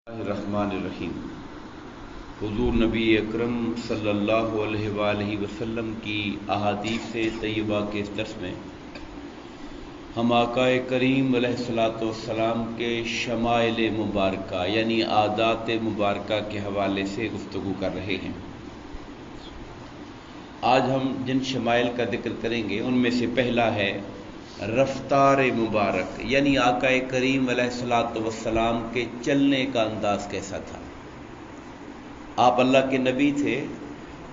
الرحمن الرحیم۔ حضور نبی اکرم صلی اللہ علیہ وآلہ وسلم کی احادیث طیبہ کے اس درس میں ہم آقا کریم علیہ الصلوۃ والسلام کے شمائل مبارکہ یعنی عادات مبارکہ کے حوالے سے گفتگو کر رہے ہیں۔ آج ہم جن شمائل کا ذکر کریں گے ان میں سے پہلا ہے رفتار مبارک، یعنی آقا کریم علیہ الصلوۃ والسلام کے چلنے کا انداز کیسا تھا۔ آپ اللہ کے نبی تھے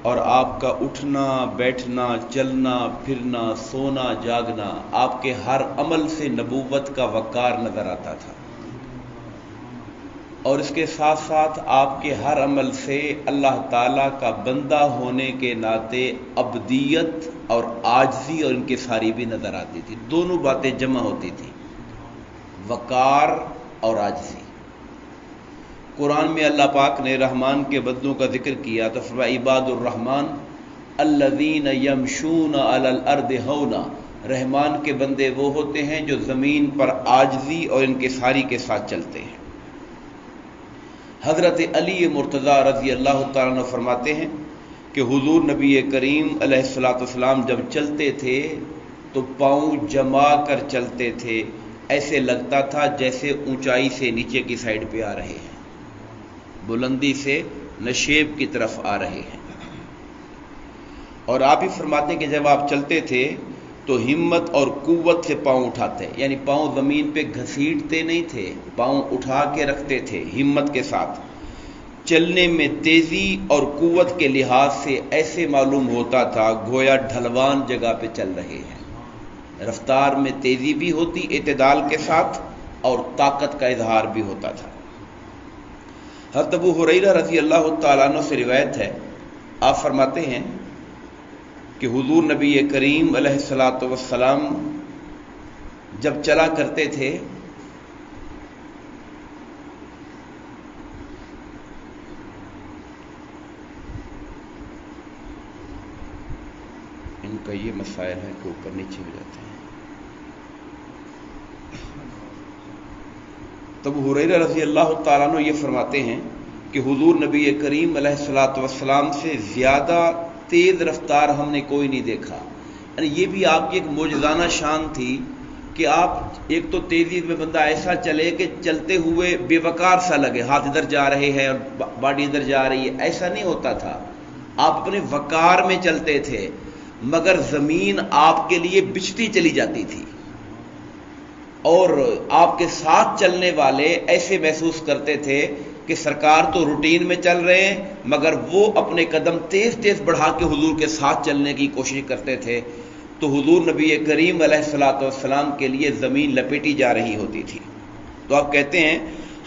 اور آپ کا اٹھنا بیٹھنا چلنا پھرنا سونا جاگنا، آپ کے ہر عمل سے نبوت کا وقار نظر آتا تھا، اور اس کے ساتھ ساتھ آپ کے ہر عمل سے اللہ تعالیٰ کا بندہ ہونے کے ناطے عبدیت اور عاجزی اور انکساری بھی نظر آتی تھی۔ دونوں باتیں جمع ہوتی تھی، وقار اور عاجزی۔ قرآن میں اللہ پاک نے رحمان کے بندوں کا ذکر کیا تو فرمایا عباد الرحمن الذین یمشون علی الارض ہونا، رحمان کے بندے وہ ہوتے ہیں جو زمین پر عاجزی اور انکساری کے ساتھ چلتے ہیں۔ حضرت علی مرتضیٰ رضی اللہ تعالیٰ عنہ فرماتے ہیں کہ حضور نبی کریم علیہ الصلوۃ والسلام جب چلتے تھے تو پاؤں جما کر چلتے تھے، ایسے لگتا تھا جیسے اونچائی سے نیچے کی سائڈ پہ آ رہے ہیں، بلندی سے نشیب کی طرف آ رہے ہیں۔ اور آپ ہی فرماتے ہیں کہ جب آپ چلتے تھے تو ہمت اور قوت سے پاؤں اٹھاتے، یعنی پاؤں زمین پہ گھسیٹتے نہیں تھے، پاؤں اٹھا کے رکھتے تھے ہمت کے ساتھ۔ چلنے میں تیزی اور قوت کے لحاظ سے ایسے معلوم ہوتا تھا گویا ڈھلوان جگہ پہ چل رہے ہیں۔ رفتار میں تیزی بھی ہوتی اعتدال کے ساتھ اور طاقت کا اظہار بھی ہوتا تھا۔ حضرت ابو ہریرہ رضی اللہ تعالیٰ عنہ سے روایت ہے، آپ فرماتے ہیں کہ حضور نبی کریم علیہ الصلوۃ والسلام جب چلا کرتے تھے ان کا یہ مسائل ہے کہ اوپر نیچے ہو جاتے ہیں۔ تب ہریرہ رضی اللہ تعالیٰ عنہ یہ فرماتے ہیں کہ حضور نبی کریم علیہ الصلوۃ والسلام سے زیادہ تیز رفتار ہم نے کوئی نہیں دیکھا۔ یعنی یہ بھی آپ کی ایک معجزانہ شان تھی کہ آپ ایک تو تیزی میں بندہ ایسا چلے کہ چلتے ہوئے بے وقار سا لگے، ہاتھ ادھر جا رہے ہیں اور باڈی ادھر جا رہی ہے، ایسا نہیں ہوتا تھا۔ آپ اپنے وقار میں چلتے تھے مگر زمین آپ کے لیے بچھتی چلی جاتی تھی، اور آپ کے ساتھ چلنے والے ایسے محسوس کرتے تھے کہ سرکار تو روٹین میں چل رہے ہیں مگر وہ اپنے قدم تیز تیز بڑھا کے حضور کے ساتھ چلنے کی کوشش کرتے تھے، تو حضور نبی کریم علیہ الصلوۃ والسلام کے لیے زمین لپیٹی جا رہی ہوتی تھی۔ تو آپ کہتے ہیں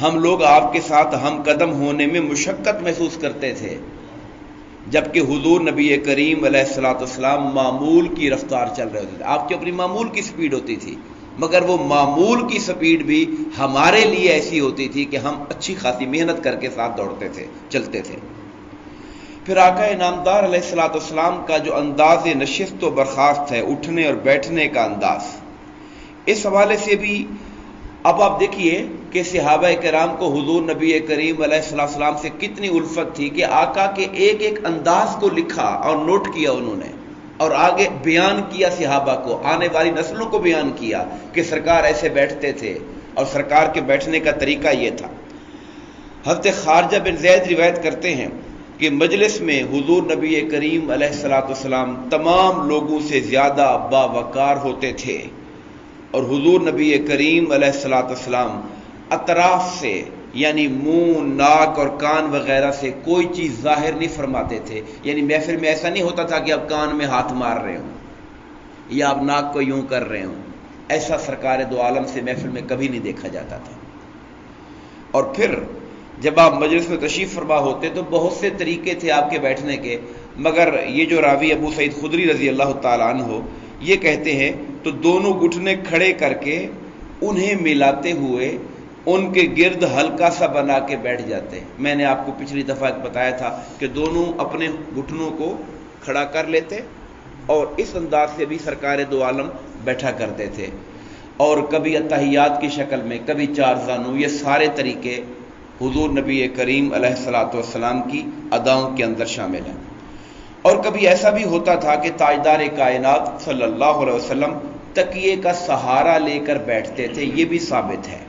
ہم لوگ آپ کے ساتھ ہم قدم ہونے میں مشقت محسوس کرتے تھے، جبکہ حضور نبی کریم علیہ الصلوۃ والسلام معمول کی رفتار چل رہے ہوتے تھے۔ آپ کی اپنی معمول کی سپیڈ ہوتی تھی مگر وہ معمول کی سپیڈ بھی ہمارے لیے ایسی ہوتی تھی کہ ہم اچھی خاصی محنت کر کے ساتھ دوڑتے تھے چلتے تھے۔ پھر آقا نامدار علیہ الصلوۃ والسلام کا جو انداز نشست و برخاست ہے، اٹھنے اور بیٹھنے کا انداز، اس حوالے سے بھی اب آپ دیکھیے کہ صحابہ کرام کو حضور نبی کریم علیہ الصلوۃ والسلام سے کتنی الفت تھی کہ آقا کے ایک ایک انداز کو لکھا اور نوٹ کیا انہوں نے، اور آگے بیان کیا صحابہ کو، آنے والی نسلوں کو بیان کیا کہ سرکار ایسے بیٹھتے تھے اور سرکار کے بیٹھنے کا طریقہ یہ تھا۔ حضرت خارجہ بن زید روایت کرتے ہیں کہ مجلس میں حضور نبی کریم علیہ الصلوۃ والسلام تمام لوگوں سے زیادہ باوقار ہوتے تھے، اور حضور نبی کریم علیہ الصلوۃ والسلام اطراف سے یعنی منہ ناک اور کان وغیرہ سے کوئی چیز ظاہر نہیں فرماتے تھے۔ یعنی محفل میں ایسا نہیں ہوتا تھا کہ آپ کان میں ہاتھ مار رہے ہوں یا آپ ناک کو یوں کر رہے ہوں، ایسا سرکار دو عالم سے محفل میں کبھی نہیں دیکھا جاتا تھا۔ اور پھر جب آپ مجلس میں تشریف فرما ہوتے تو بہت سے طریقے تھے آپ کے بیٹھنے کے، مگر یہ جو راوی ابو سعید خدری رضی اللہ تعالیٰ عنہ یہ کہتے ہیں تو دونوں گھٹنے کھڑے کر کے انہیں ملاتے ہوئے ان کے گرد ہلکا سا بنا کے بیٹھ جاتے۔ میں نے آپ کو پچھلی دفعہ بتایا تھا کہ دونوں اپنے گھٹنوں کو کھڑا کر لیتے اور اس انداز سے بھی سرکار دو عالم بیٹھا کرتے تھے، اور کبھی اتحیات کی شکل میں، کبھی چار زانو، یہ سارے طریقے حضور نبی کریم علیہ الصلوۃ والسلام کی اداؤں کے اندر شامل ہے۔ اور کبھی ایسا بھی ہوتا تھا کہ تاجدار کائنات صلی اللہ علیہ وسلم تکیے کا سہارا لے کر بیٹھتے تھے، یہ بھی ثابت ہے۔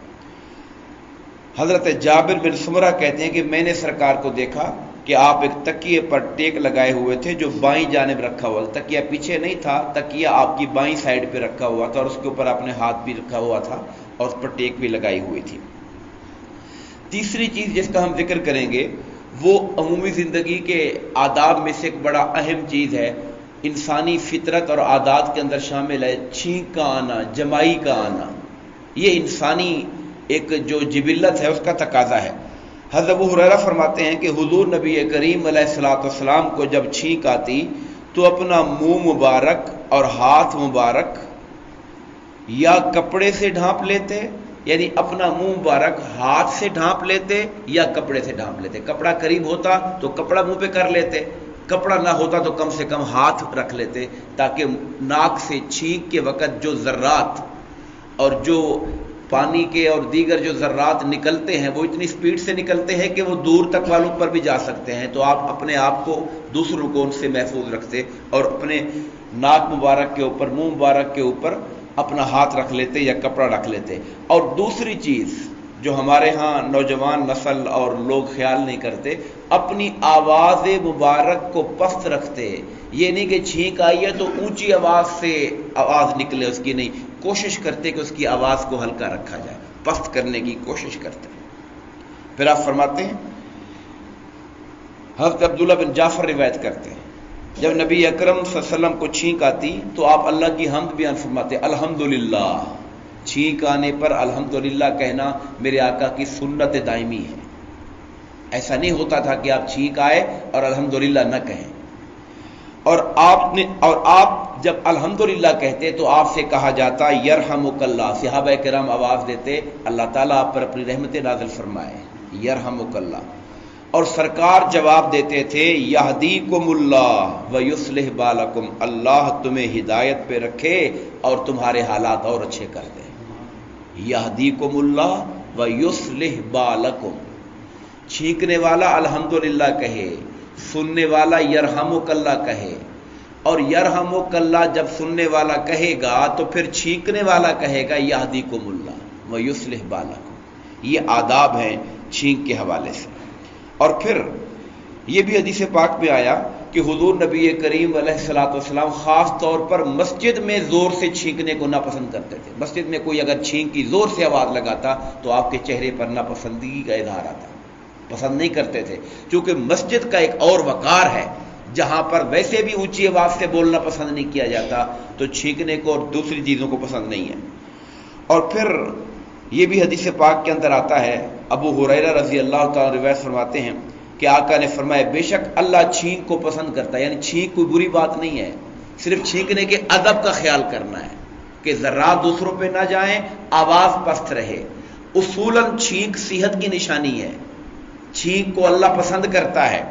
حضرت جابر بن سمرہ کہتے ہیں کہ میں نے سرکار کو دیکھا کہ آپ ایک تکیے پر ٹیک لگائے ہوئے تھے جو بائیں جانب رکھا ہوا تھا، تکیہ پیچھے نہیں تھا، تکیہ آپ کی بائیں سائڈ پہ رکھا ہوا تھا اور اس کے اوپر اپنے ہاتھ بھی رکھا ہوا تھا اور اس پر ٹیک بھی لگائی ہوئی تھی۔ تیسری چیز جس کا ہم ذکر کریں گے وہ عمومی زندگی کے آداب میں سے ایک بڑا اہم چیز ہے، انسانی فطرت اور عادات کے اندر شامل ہے چھینک کا آنا، جمائی کا آنا۔ یہ انسانی ایک جو جبلت ہے اس کا تقاضا ہے۔ حضرت ابو ہریرہ فرماتے ہیں کہ حضور نبی کریم علیہ الصلوۃ والسلام کو جب چھینک آتی تو اپنا منہ مبارک اور ہاتھ مبارک یا کپڑے سے ڈھانپ لیتے، یعنی اپنا منہ مبارک ہاتھ سے ڈھانپ لیتے یا کپڑے سے ڈھانپ لیتے۔ کپڑا قریب ہوتا تو کپڑا منہ پہ کر لیتے، کپڑا نہ ہوتا تو کم سے کم ہاتھ رکھ لیتے تاکہ ناک سے چھینک کے وقت جو ذرات اور جو پانی کے اور دیگر جو ذرات نکلتے ہیں وہ اتنی سپیڈ سے نکلتے ہیں کہ وہ دور تک والوں پر بھی جا سکتے ہیں، تو آپ اپنے آپ کو دوسروں کو ان سے محفوظ رکھتے اور اپنے ناک مبارک کے اوپر، منہ مبارک کے اوپر اپنا ہاتھ رکھ لیتے یا کپڑا رکھ لیتے۔ اور دوسری چیز جو ہمارے ہاں نوجوان نسل اور لوگ خیال نہیں کرتے، اپنی آواز مبارک کو پست رکھتے۔ یہ نہیں کہ چھینک آئی ہے تو اونچی آواز سے آواز نکلے اس کی، نہیں، کوشش کرتے کہ اس کی آواز کو ہلکا رکھا جائے، پست کرنے کی کوشش کرتے۔ پھر آپ فرماتے ہیں، حضرت عبداللہ بن جعفر روایت کرتے ہیں جب نبی اکرم صلی اللہ علیہ وسلم کو چھینک آتی تو آپ اللہ کی حمد بیان فرماتے، الحمدللہ۔ چھینک آنے پر الحمدللہ کہنا میرے آقا کی سنت دائمی ہے۔ ایسا نہیں ہوتا تھا کہ آپ چھینک آئے اور الحمدللہ نہ کہیں، اور آپ جب الحمدللہ کہتے تو آپ سے کہا جاتا یرحمک اللہ۔ صحابہ کرام آواز دیتے اللہ تعالیٰ آپ پر اپنی رحمت نازل فرمائے، یرحمک اللہ۔ اور سرکار جواب دیتے تھے یہدیکم اللہ ویصلح بالکم، اللہ تمہیں ہدایت پہ رکھے اور تمہارے حالات اور اچھے کر دے۔ یہدیکم اللہ ویصلح بالکم، چھینکنے والا الحمدللہ کہے، سننے والا یرحمک اللہ کہے، اور یرحمک اللہ جب سننے والا کہے گا تو پھر چھینکنے والا کہے گا یہدیکم اللہ ویصلح بالکم۔ یہ آداب ہیں چھینک کے حوالے سے۔ اور پھر یہ بھی حدیث پاک میں آیا کہ حضور نبی کریم علیہ الصلوۃ والسلام خاص طور پر مسجد میں زور سے چھینکنے کو ناپسند کرتے تھے۔ مسجد میں کوئی اگر چھینک کی زور سے آواز لگاتا تو آپ کے چہرے پر ناپسندگی کا اظہار آتا، پسند نہیں کرتے تھے، کیونکہ مسجد کا ایک اور وقار ہے جہاں پر ویسے بھی اونچی آواز سے بولنا پسند نہیں کیا جاتا، تو چھینکنے کو اور دوسری چیزوں کو پسند نہیں ہے۔ اور پھر یہ بھی حدیث پاک کے اندر آتا ہے، ابو ہریرہ رضی اللہ تعالیٰ روایت فرماتے ہیں کہ آقا نے فرمایا بے شک اللہ چھینک کو پسند کرتا ہے، یعنی چھینک کوئی بری بات نہیں ہے، صرف چھینکنے کے ادب کا خیال کرنا ہے کہ ذرات دوسروں پہ نہ جائیں، آواز پست رہے۔ اصولاً چھینک صحت کی نشانی ہے، چھینک کو اللہ پسند کرتا ہے،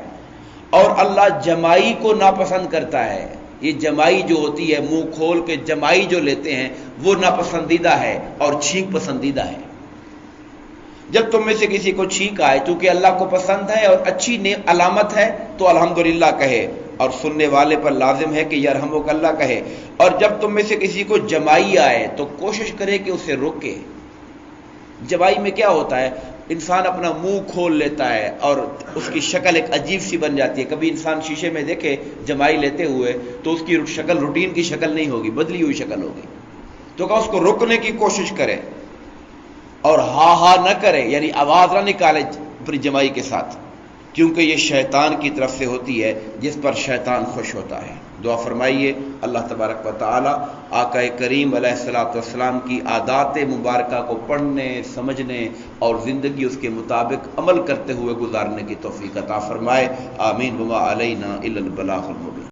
اور اللہ جمائی کو ناپسند کرتا ہے۔ یہ جمائی جو ہوتی ہے، منہ کھول کے جمائی جو لیتے ہیں، وہ ناپسندیدہ ہے اور چھینک پسندیدہ ہے۔ جب تم میں سے کسی کو چھینک آئے چونکہ اللہ کو پسند ہے اور اچھی علامت ہے تو الحمدللہ کہے، اور سننے والے پر لازم ہے کہ یرحمک اللہ کہے۔ اور جب تم میں سے کسی کو جمائی آئے تو کوشش کرے کہ اسے روکے۔ جمائی میں کیا ہوتا ہے، انسان اپنا منہ کھول لیتا ہے اور اس کی شکل ایک عجیب سی بن جاتی ہے۔ کبھی انسان شیشے میں دیکھے جمائی لیتے ہوئے تو اس کی شکل روٹین کی شکل نہیں ہوگی، بدلی ہوئی شکل ہوگی، تو کہ اس کو روکنے کی کوشش کرے اور ہا نہ کرے، یعنی آواز نہ نکالے اپنی جمائی کے ساتھ، کیونکہ یہ شیطان کی طرف سے ہوتی ہے جس پر شیطان خوش ہوتا ہے۔ دعا فرمائیے اللہ تبارک و تعالی آقا کریم علیہ الصلوۃ والسلام کی عادات مبارکہ کو پڑھنے، سمجھنے اور زندگی اس کے مطابق عمل کرتے ہوئے گزارنے کی توفیق عطا فرمائے۔ آمین۔ وما علینا الا البلاغ المبین۔